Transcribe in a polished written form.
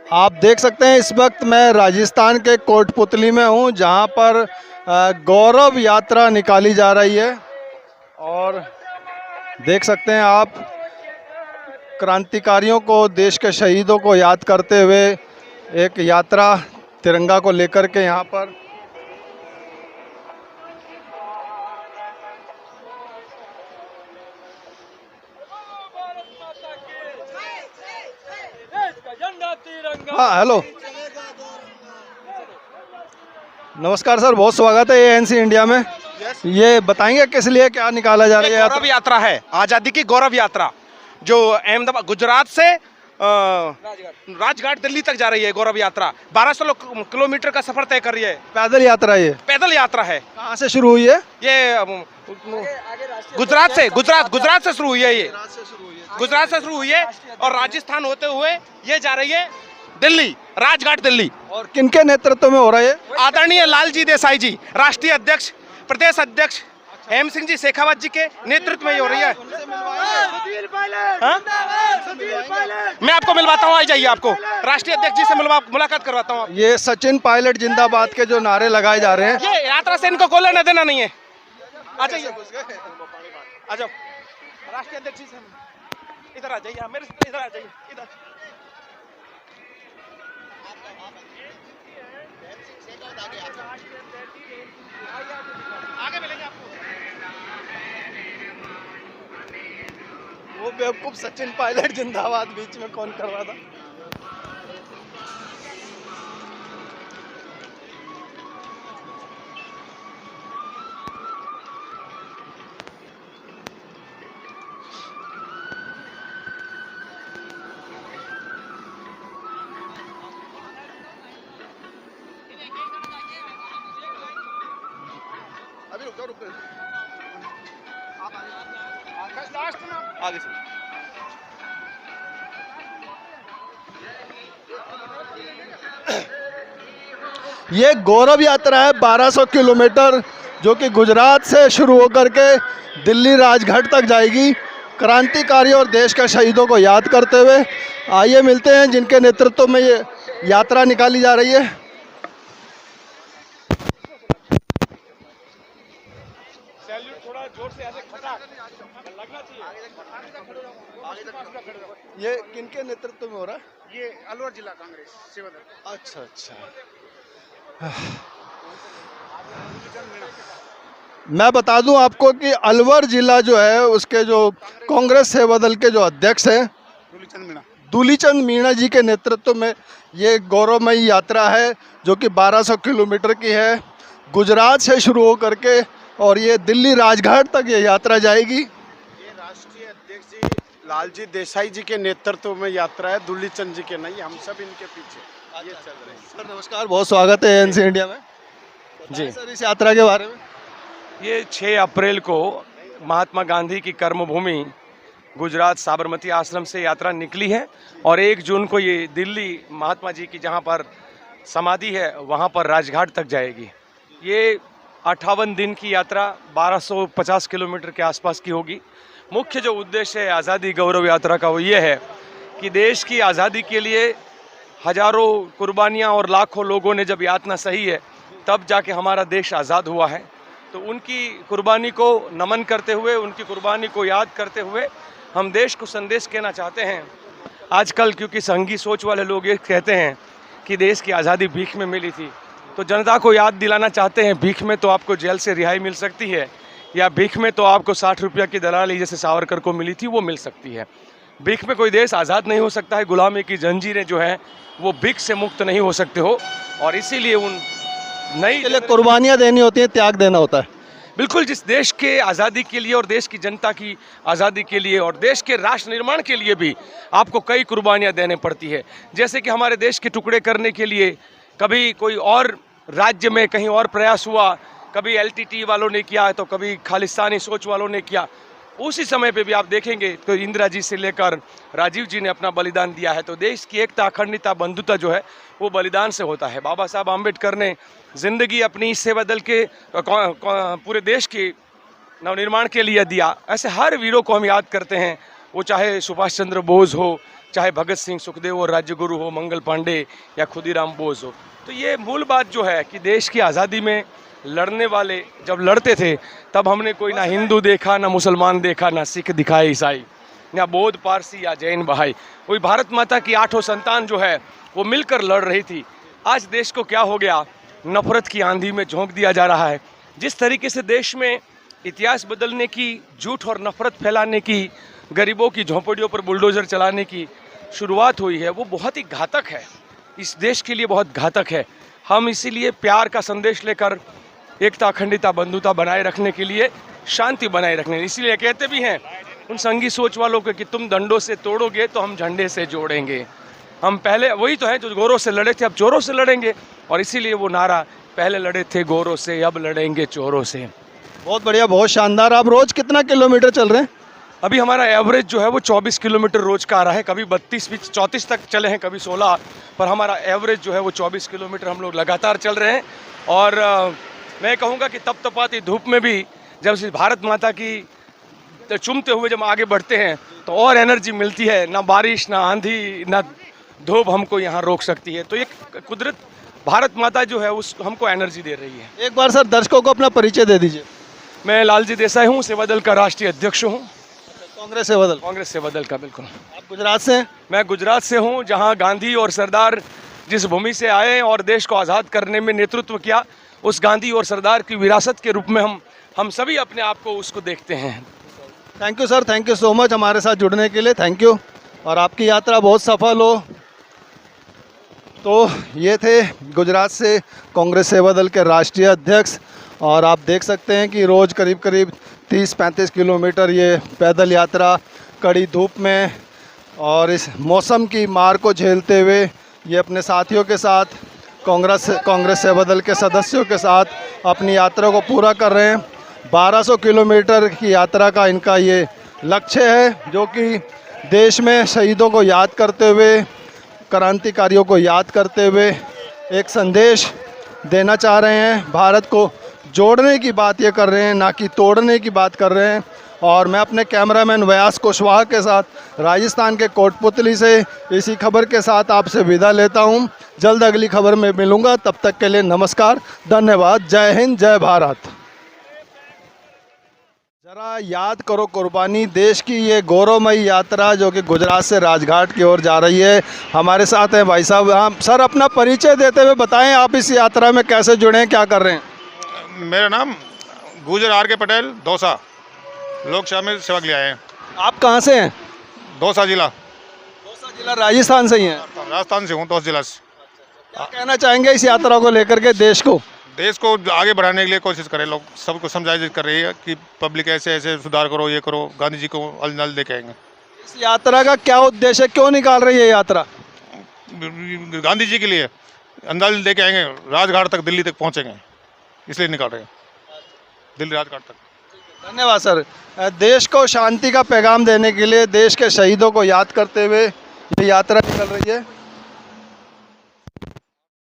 आप देख सकते हैं इस वक्त मैं राजस्थान के कोटपुतली में हूं, जहां पर गौरव यात्रा निकाली जा रही है। और देख सकते हैं आप क्रांतिकारियों को, देश के शहीदों को याद करते हुए एक यात्रा तिरंगा को लेकर के यहां पर हाँ हेलो, नमस्कार सर, बहुत स्वागत है एएनसी इंडिया में। ये बताएंगे किस लिए क्या निकाला जा रहा है? गौरव यात्रा है, आजादी की गौरव यात्रा जो अहमदाबाद गुजरात से राजघाट दिल्ली तक जा रही है। गौरव यात्रा 1200 किलोमीटर का सफर तय कर रही है। पैदल यात्रा है? ये पैदल यात्रा है। कहाँ से शुरू हुई है? ये गुजरात से शुरू हुई है। ये गुजरात से शुरू हुई है और राजस्थान होते हुए ये जा रही है दिल्ली, राजघाट दिल्ली। और किनके नेतृत्व में हो रहा है? आदरणीय लालजी देसाई जी, राष्ट्रीय अध्यक्ष, प्रदेश अध्यक्ष हेम सिंह जी शेखावत जी के नेतृत्व में ही हो रही है। मैं आपको मिलवाता हूँ, आ जाइए, आपको राष्ट्रीय अध्यक्ष जी से मुलाकात करवाता हूँ। ये सचिन पायलट जिंदाबाद के जो नारे लगाए जा रहे हैं, ये यात्रा से इनको कोई लेना देना नहीं है। आ जाइए, आ जाओ, राष्ट्रीय अध्यक्ष जी से इधर आ जाइए, मेरे से इधर आ जाइए, इधर आगे मिलेंगे आपको। वो बेवकूफ सचिन पायलट जिंदाबाद बीच में कौन कर रहा था? अभी रुक जाओ, आगे से ये गौरव यात्रा है 1200 किलोमीटर, जो कि गुजरात से शुरू होकर के दिल्ली राजघाट तक जाएगी, क्रांतिकारियों और देश के शहीदों को याद करते हुए। आइए मिलते हैं जिनके नेतृत्व में ये यात्रा निकाली जा रही है। थोड़ा जोर से ऐसे खटाक लगना चाहिए। ये किनके नेतृत्व में हो रहा है? ये अलवर जिला कांग्रेस सेवा दल। अच्छा अच्छा। मैं बता दूं आपको कि अलवर जिला जो है उसके जो कांग्रेस सेवा दल के जो अध्यक्ष हैं दूलीचंद मीणा जी के नेतृत्व में ये गौरवमयी यात्रा है, जो कि 1200 किलोमीटर की है, गुजरात से शुरू होकर के और ये दिल्ली राजघाट तक ये यात्रा जाएगी। ये राष्ट्रीय अध्यक्ष जी लालजी देसाई जी के नेतृत्व में यात्रा है, दूलीचंद जी के नहीं, हम सब इनके पीछे ये चल रहे हैं। सर नमस्कार, बहुत स्वागत है एएनसी इंडिया में जी। सर इस यात्रा के बारे में? ये 6 अप्रैल को महात्मा गांधी की कर्मभूमि गुजरात साबरमती आश्रम से यात्रा निकली है और 1 जून को ये दिल्ली महात्मा जी की जहाँ पर समाधि है वहाँ पर राजघाट तक जाएगी। ये 58 दिन की यात्रा 1250 किलोमीटर के आसपास की होगी। मुख्य जो उद्देश्य है आज़ादी गौरव यात्रा का वो ये है कि देश की आज़ादी के लिए हजारों कुर्बानियाँ और लाखों लोगों ने जब यातना सही है तब जाके हमारा देश आज़ाद हुआ है। तो उनकी कुर्बानी को नमन करते हुए, उनकी कुर्बानी को याद करते हुए हम देश को संदेश कहना चाहते हैं। आजकल क्योंकि संघी सोच वाले लोग ये कहते हैं कि देश की आज़ादी भीख में मिली थी, तो जनता को याद दिलाना चाहते हैं भीख में तो आपको जेल से रिहाई मिल सकती है, या भीख में तो आपको 60 रुपया की दलाली जैसे सावरकर को मिली थी वो मिल सकती है। भीख में कोई देश आज़ाद नहीं हो सकता है। गुलामी की जंजीरें जो हैं वो भीख से मुक्त नहीं हो सकते हो, और इसीलिए उन नई के लिए कुर्बानियाँ देनी होती हैं, त्याग देना होता है। बिल्कुल, जिस देश के आज़ादी के लिए और देश की जनता की आज़ादी के लिए और देश के राष्ट्र निर्माण के लिए भी आपको कई कुर्बानियाँ देने पड़ती है। जैसे कि हमारे देश के टुकड़े करने के लिए कभी कोई और राज्य में कहीं और प्रयास हुआ, कभी एलटीटी वालों ने किया तो कभी खालिस्तानी सोच वालों ने किया। उसी समय पे भी आप देखेंगे तो इंदिरा जी से लेकर राजीव जी ने अपना बलिदान दिया है। तो देश की एकता, अखंडता, बंधुता जो है वो बलिदान से होता है। बाबा साहब आम्बेडकर ने जिंदगी अपनी इस सेवा दल के पूरे देश के नवनिर्माण के लिए दिया। ऐसे हर वीरों को हम याद करते हैं वो चाहे सुभाष चंद्र बोस हो, चाहे भगत सिंह, सुखदेव और राजगुरु हो, मंगल पांडे या खुदीराम बोस हो। तो ये मूल बात जो है कि देश की आज़ादी में लड़ने वाले जब लड़ते थे तब हमने कोई ना हिंदू देखा, ना मुसलमान देखा, ना सिख दिखाए ईसाई, ना बौद्ध, पारसी या जैन बहाई। वही भारत माता की 8 संतान जो है वो मिलकर लड़ रही थी। आज देश को क्या हो गया, नफरत की आंधी में झोंक दिया जा रहा है। जिस तरीके से देश में इतिहास बदलने की, झूठ और नफरत फैलाने की, गरीबों की झोंपड़ियों पर बुलडोज़र चलाने की शुरुआत हुई है, वो बहुत ही घातक है, इस देश के लिए बहुत घातक है। हम इसीलिए प्यार का संदेश लेकर एकता, अखंडता, बंधुता बनाए रखने के लिए, शांति बनाए रखने, इसीलिए कहते भी हैं उन संगी सोच वालों को कि तुम डंडों से तोड़ोगे तो हम झंडे से जोड़ेंगे। हम पहले वही तो है जो गोरों से लड़े थे, अब चोरों से लड़ेंगे, और इसीलिए वो नारा, पहले लड़े थे गोरों से अब लड़ेंगे चोरों से। बहुत बढ़िया, बहुत शानदार। आप रोज़ कितना किलोमीटर चल रहे हैं? अभी हमारा एवरेज जो है वो 24 किलोमीटर रोज का आ रहा है, कभी 32 भी 34 तक चले हैं, कभी 16, पर हमारा एवरेज जो है वो 24 किलोमीटर हम लोग लगातार चल रहे हैं। और मैं कहूँगा कि तपतपाती धूप में भी जब से भारत माता की चूमते हुए जब आगे बढ़ते हैं तो और एनर्जी मिलती है। ना बारिश, ना आंधी, ना धूप हमको यहाँ रोक सकती है। तो ये कुदरत, भारत माता जो है उस हमको एनर्जी दे रही है। एक बार सर दर्शकों को अपना परिचय दे दीजिए। मैं लालजी देसाई हूँ, सेवादल का राष्ट्रीय अध्यक्ष हूँ। कांग्रेस सेवादल? कांग्रेस सेवादल का, बिल्कुल। आप गुजरात से हैं? मैं गुजरात से हूँ, जहाँ गांधी और सरदार जिस भूमि से आए और देश को आज़ाद करने में नेतृत्व किया, उस गांधी और सरदार की विरासत के रूप में हम सभी अपने आप को उसको देखते हैं। Thank you sir, thank you so much हमारे साथ जुड़ने के लिए, थैंक यू, और आपकी यात्रा बहुत सफल हो। तो ये थे गुजरात से कांग्रेस सेवादल के राष्ट्रीय अध्यक्ष, और आप देख सकते हैं कि रोज़ करीब करीब 30-35 किलोमीटर ये पैदल यात्रा कड़ी धूप में और इस मौसम की मार को झेलते हुए ये अपने साथियों के साथ, कांग्रेस सेवादल के सदस्यों के साथ अपनी यात्रा को पूरा कर रहे हैं। 1200 किलोमीटर की यात्रा का इनका ये लक्ष्य है, जो कि देश में शहीदों को याद करते हुए, क्रांतिकारियों को याद करते हुए एक संदेश देना चाह रहे हैं। भारत को जोड़ने की बात ये कर रहे हैं, ना कि तोड़ने की बात कर रहे हैं। और मैं अपने कैमरामैन व्यास कुशवाहा के साथ राजस्थान के कोटपुतली से इसी खबर के साथ आपसे विदा लेता हूँ। जल्द अगली खबर में मिलूँगा, तब तक के लिए नमस्कार, धन्यवाद, जय हिंद, जय भारत। जरा याद करो कुर्बानी, देश की ये गौरवमयी यात्रा जो कि गुजरात से राजघाट की ओर जा रही है। हमारे साथ हैं भाई साहब। हम सर अपना परिचय देते हुए बताएं, आप इस यात्रा में कैसे जुड़े हैं, क्या कर रहे हैं? मेरा नाम गुजर आर के पटेल, दौसा लोक सेवा में सेवा के लिए आए हैं। आप कहाँ से हैं? दौसा जिला। दौसा जिला राजस्थान से ही हैं? राजस्थान से हूँ, दौसा जिला से। क्या कहना चाहेंगे इस यात्रा को लेकर के? देश को आगे बढ़ाने के लिए कोशिश करें, लोग सबको समझाइश कर रही है कि पब्लिक ऐसे ऐसे सुधार करो, ये करो, गांधी जी को नल दे के आएंगे। इस यात्रा का क्या उद्देश्य है, क्यों निकाल रही है यात्रा? गांधी जी के लिए नल दे के आएंगे, राजघाट तक, दिल्ली तक पहुँचेंगे, इसलिए निकाल रहे हैं, दिल्ली राजघाट तक। धन्यवाद सर। देश को शांति का पैगाम देने के लिए, देश के शहीदों को याद करते हुए ये यात्रा निकल रही है।